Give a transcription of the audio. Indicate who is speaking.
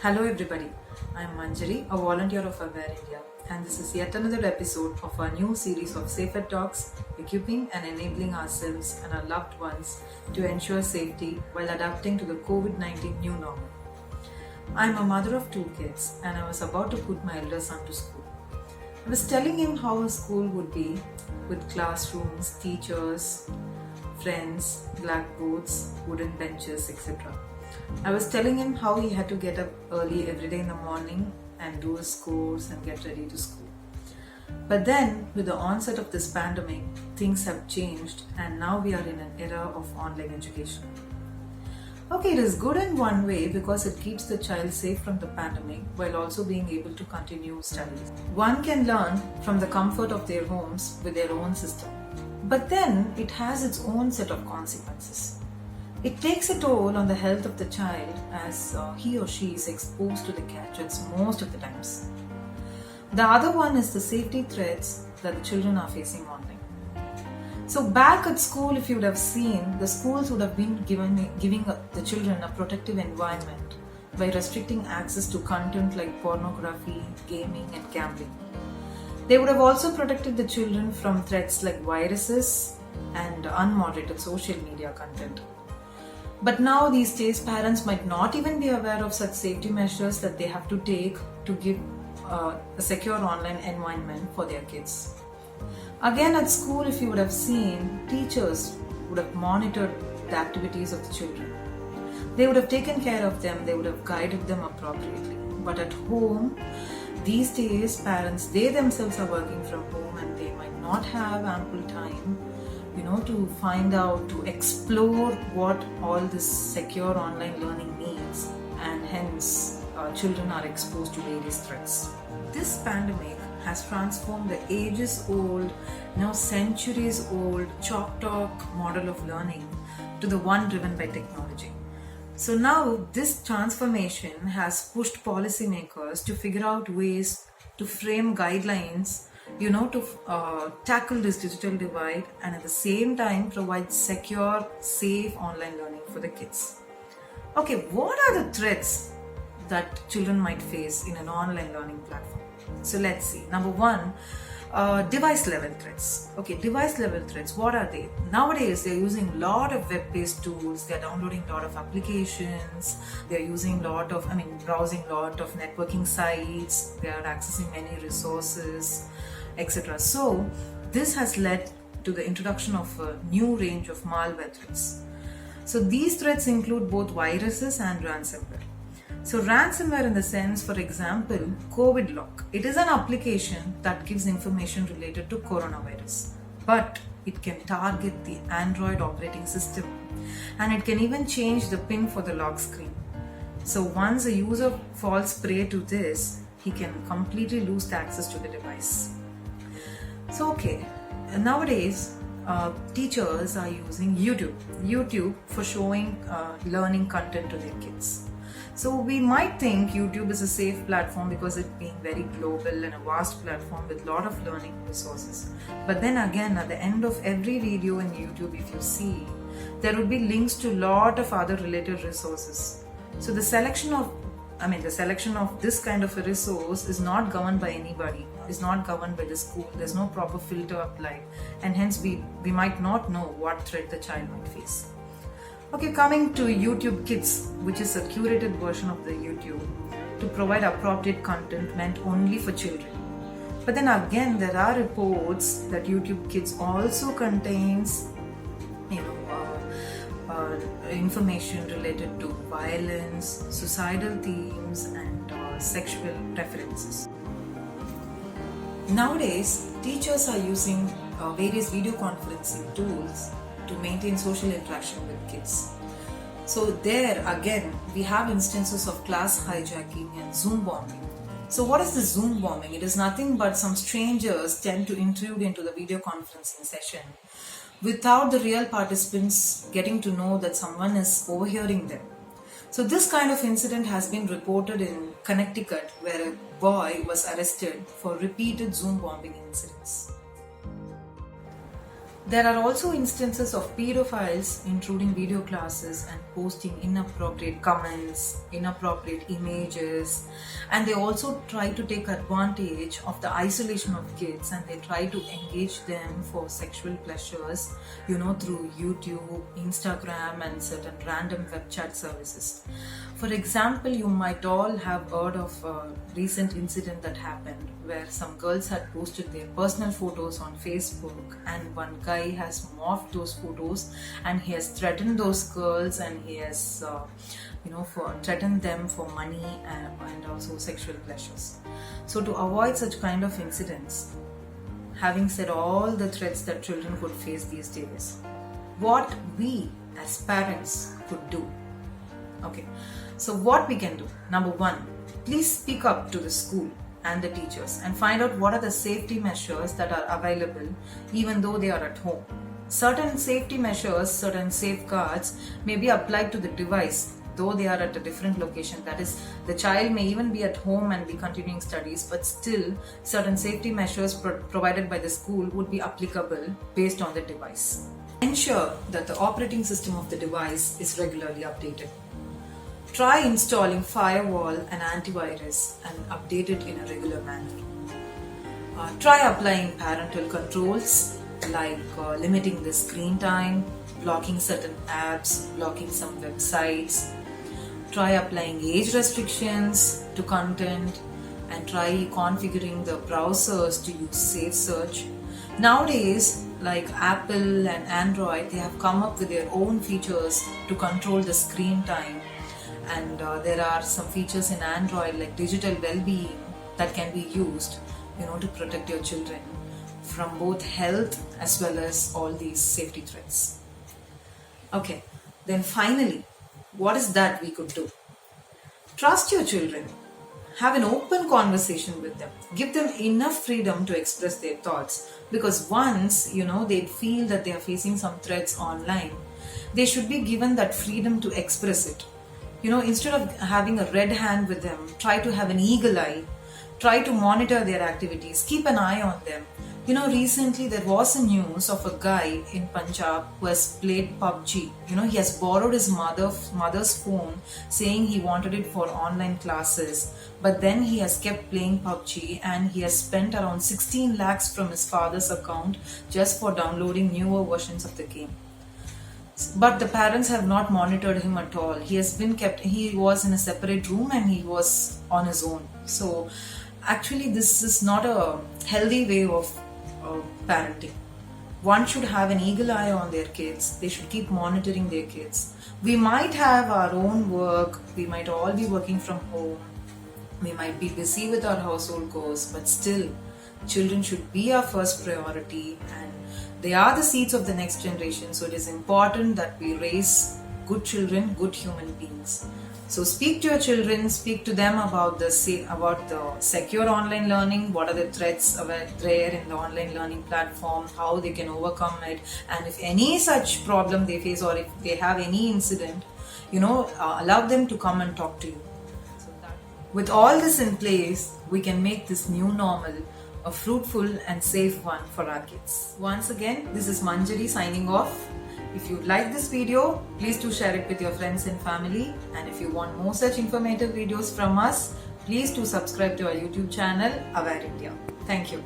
Speaker 1: Hello everybody, I am Manjari, a volunteer of Aware India, and this is yet another episode of our new series of SafEd talks, equipping and enabling ourselves and our loved ones to ensure safety while adapting to the Covid-19 new normal. I am a mother of 2 kids and I was about to put my elder son to school. I was telling him how a school would be with classrooms, teachers, friends, blackboards, wooden benches, etc. I was telling him how he had to get up early every day in the morning and do his course and get ready to school. But then, with the onset of this pandemic, things have changed and now we are in an era of online education. Okay, it is good in one way because it keeps the child safe from the pandemic while also being able to continue studies. One can learn from the comfort of their homes with their own system. But then it has its own set of consequences. It takes a toll on the health of the child as he or she is exposed to the gadgets most of the times. The other one is the safety threats that the children are facing online. So back at school, if you would have seen, the schools would have been giving the children a protective environment by restricting access to content like pornography, gaming and gambling. They would have also protected the children from threats like viruses and unmoderated social media content. But now these days, parents might not even be aware of such safety measures that they have to take to give a secure online environment for their kids. Again, at school, if you would have seen, teachers would have monitored the activities of the children. They would have taken care of them, they would have guided them appropriately. But at home, these days, parents, they themselves are working from home and they might not have ample time to find out, to explore what all this secure online learning needs, and hence children are exposed to various threats. This pandemic has transformed the ages-old, now centuries-old chalk talk model of learning to the one driven by technology. So now this transformation has pushed policymakers to figure out ways to frame guidelines to tackle this digital divide and at the same time provide secure, safe online learning for the kids. Okay, what are the threats that children might face in an online learning platform? So let's see. Number one, device level threats. Okay, device level threats, what are they? Nowadays, they're using a lot of web-based tools, they're downloading a lot of applications, they're using browsing a lot of networking sites, they are accessing many resources, etc. So, this has led to the introduction of a new range of malware threats. So, these threats include both viruses and ransomware. So ransomware in the sense, for example, COVID lock. It is an application that gives information related to coronavirus, but it can target the Android operating system and it can even change the pin for the lock screen. So once a user falls prey to this, he can completely lose the access to the device. So nowadays teachers are using YouTube for showing learning content to their kids. So we might think YouTube is a safe platform because it being very global and a vast platform with a lot of learning resources. But then again, at the end of every video in YouTube, if you see, there will be links to a lot of other related resources. So the selection of this kind of a resource is not governed by anybody, is not governed by the school, there's no proper filter applied, and hence we might not know what threat the child might face. Okay, coming to YouTube Kids, which is a curated version of the YouTube to provide appropriate content meant only for children. But then again, there are reports that YouTube Kids also contains information related to violence, suicidal themes and sexual preferences. Nowadays, teachers are using various video conferencing tools to maintain social interaction with kids. So there again, we have instances of class hijacking and Zoom bombing. So what is the Zoom bombing? It is nothing but some strangers tend to intrude into the video conferencing session without the real participants getting to know that someone is overhearing them. So this kind of incident has been reported in Connecticut, where a boy was arrested for repeated Zoom bombing incidents. There are also instances of pedophiles intruding video classes and posting inappropriate comments, inappropriate images, and they also try to take advantage of the isolation of kids, and they try to engage them for sexual pleasures, through YouTube, Instagram, and certain random web chat services. For example, you might all have heard of a recent incident that happened where some girls had posted their personal photos on Facebook, and one guy has morphed those photos and he has threatened those girls, and he has threatened them for money and also sexual pleasures. So to avoid such kind of incidents, having said all the threats that children could face these days, what we as parents could do. Okay, so what we can do: number one, please speak up to the school and the teachers and find out what are the safety measures that are available even though they are at home. Certain safety measures, certain safeguards may be applied to the device though they are at a different location. That is, the child may even be at home and be continuing studies, but still certain safety measures provided by the school would be applicable based on the device. Ensure that the operating system of the device is regularly updated. Try installing firewall and antivirus and update it in a regular manner. Try applying parental controls like limiting the screen time, blocking certain apps, blocking some websites. Try applying age restrictions to content, and try configuring the browsers to use safe search. Nowadays, like Apple and Android, they have come up with their own features to control the screen time. And there are some features in Android like digital well-being that can be used, to protect your children from both health as well as all these safety threats. Okay, then finally, what is that we could do? Trust your children. Have an open conversation with them. Give them enough freedom to express their thoughts, because once, they feel that they are facing some threats online, they should be given that freedom to express it. Instead of having a red hand with them, try to have an eagle eye. Try to monitor their activities. Keep an eye on them. Recently there was a news of a guy in Punjab who has played PUBG. He has borrowed his mother's phone, saying he wanted it for online classes. But then he has kept playing PUBG, and he has spent around 16 lakhs from his father's account just for downloading newer versions of the game. But the parents have not monitored him at all. He was in a separate room and he was on his own. So actually this is not a healthy way of parenting. One should have an eagle eye on their kids. They should keep monitoring their kids. We might have our own work. We might all be working from home. We might be busy with our household chores, but still, children should be our first priority, and they are the seeds of the next generation. So it is important that we raise good children, good human beings. So speak to your children, speak to them about the secure online learning, what are the threats there in the online learning platform, how they can overcome it, and if any such problem they face or if they have any incident, allow them to come and talk to you. With all this in place, we can make this new normal a fruitful and safe one for our kids. Once again, this is Manjari signing off. If you like this video, please do share it with your friends and family. And if you want more such informative videos from us, please do subscribe to our YouTube channel, Aware India. Thank you.